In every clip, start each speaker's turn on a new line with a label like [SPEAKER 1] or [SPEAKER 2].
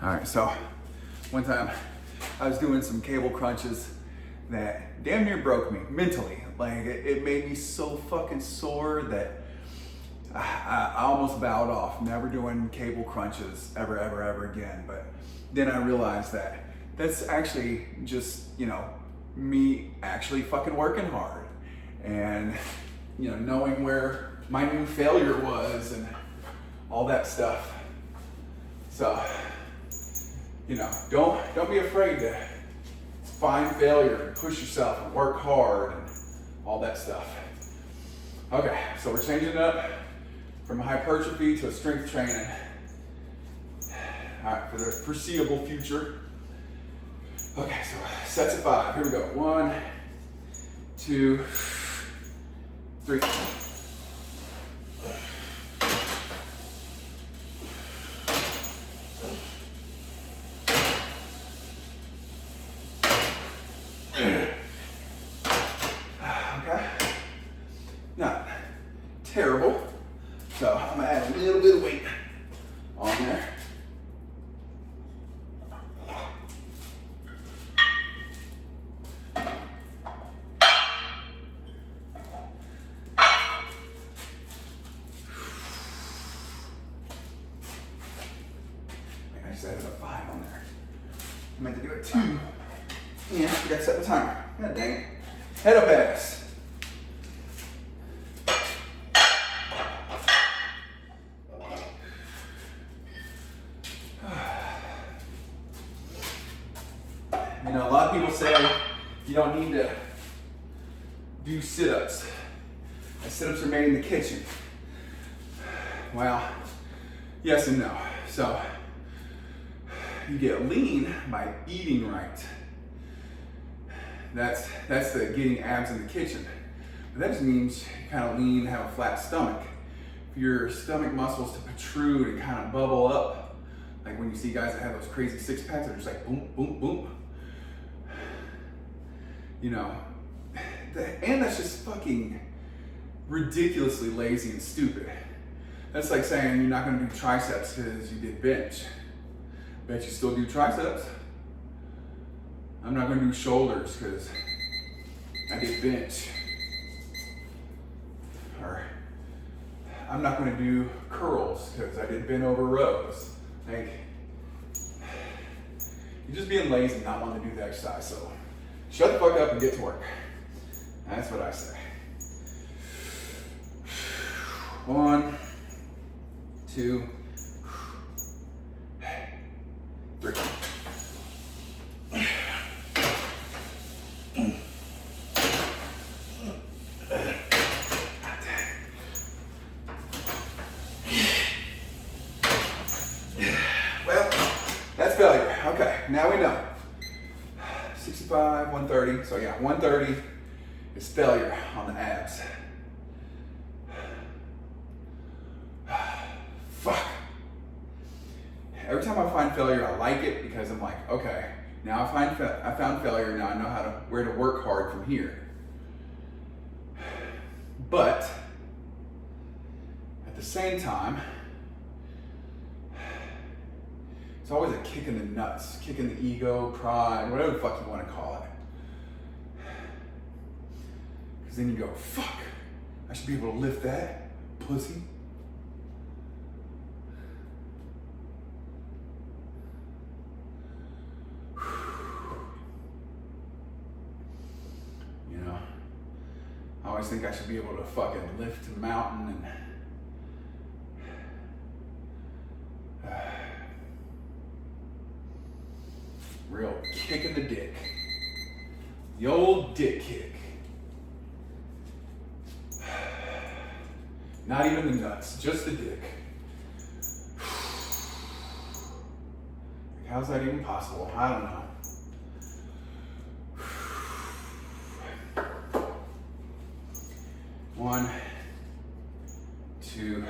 [SPEAKER 1] All right, so one time I was doing some cable crunches that damn near broke me mentally. Like it made me so fucking sore that I almost bowed off, never doing cable crunches ever again. But then I realized that that's actually just, you know, me actually fucking working hard and, you know, knowing where my new failure was and all that stuff. So, you know, don't be afraid to find failure and push yourself and work hard and all that stuff. Okay, so we're changing it up from hypertrophy to strength training. All right, for the foreseeable future. Okay, so sets of 5. Here we go. 1, 2, 3. Okay, not terrible. So I'm gonna add a little bit of weight on there. I just added a 5 on there. I meant to do a 2. Yeah, I forgot to set the timer. God dang it. Head up ass. You know, a lot of people say you don't need to do sit-ups. Sit-ups are made in the kitchen. Well, yes and no. So, you get lean by eating right. That's the getting abs in the kitchen. But that just means you kind of lean, have a flat stomach. For your stomach muscles to protrude and kind of bubble up, like when you see guys that have those crazy six packs, they're just like boom, boom, boom. You know, and that's just fucking ridiculously lazy and stupid. That's like saying you're not gonna do triceps because you did bench. Bet you still do triceps. I'm not gonna do shoulders because I did bench. Or I'm not gonna do curls because I did bent over rows. Like, you're just being lazy and not wanting to do the exercise, so shut the fuck up and get to work. That's what I say. 1, 2, 3. Well, that's failure. Okay, now we know. 65, 130. So yeah, 130 is failure on the abs. Fuck. Every time I find failure, I like it because I'm like, okay, now I found failure. Now I know where to work hard from here. But at the same time, it's always a kick in the nuts, kick in the ego, pride, whatever the fuck you want to call it. Because then you go, fuck, I should be able to lift that, pussy. You know, I always think I should be able to fucking lift a mountain and real kick in the dick. The old dick kick. Not even the nuts, just the dick. How's that even possible? I don't know. One, 2,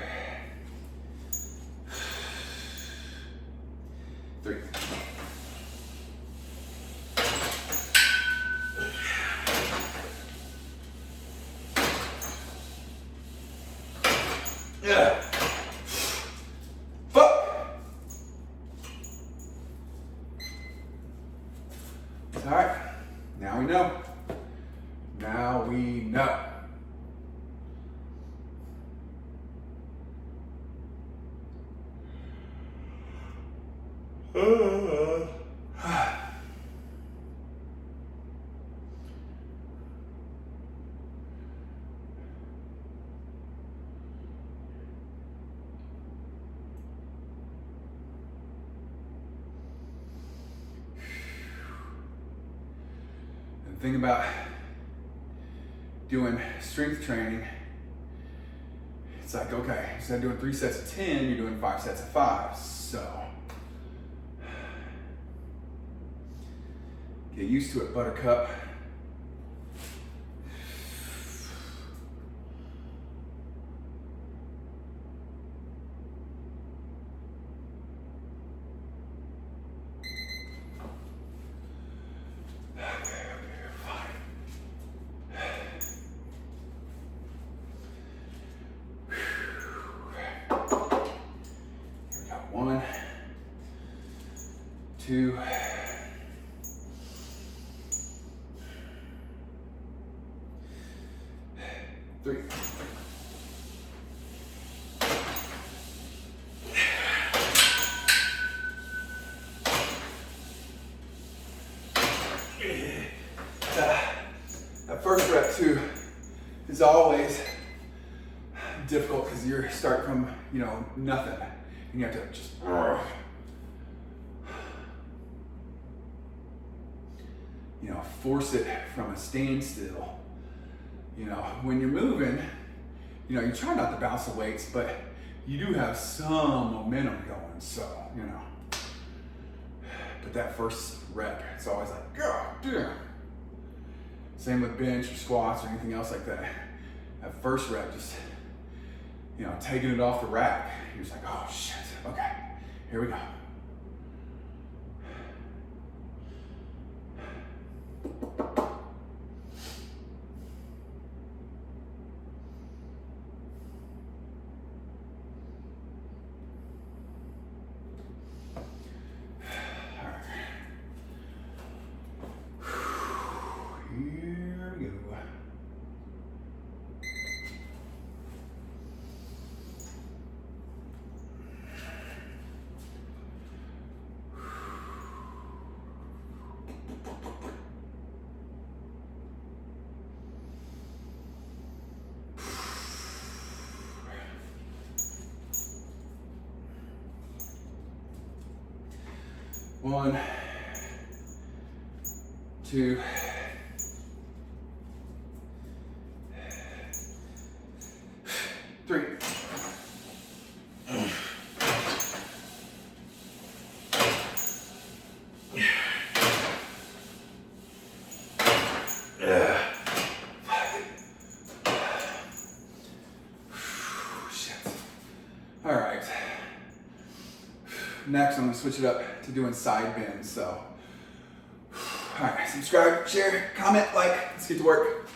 [SPEAKER 1] 3. Yeah. Fuck. All right, now we know. Now we know. The thing about doing strength training, it's like, okay, instead of doing 3 sets of 10, you're doing 5 sets of 5. So get used to it, buttercup. One, two, three. That first rep too is always difficult because you're starting from, nothing. And you have to just, force it from a standstill. When you're moving, you try not to bounce the weights, but you do have some momentum going, so, But that first rep, it's always like, God damn. Same with bench or squats or anything else like that. That first rep, just, taking it off the rack. You're just like, oh shit, okay, here we go. One, two, three. All right. Next, I'm gonna switch it up to doing side bends. So, all right, subscribe, share, comment, like. Let's get to work.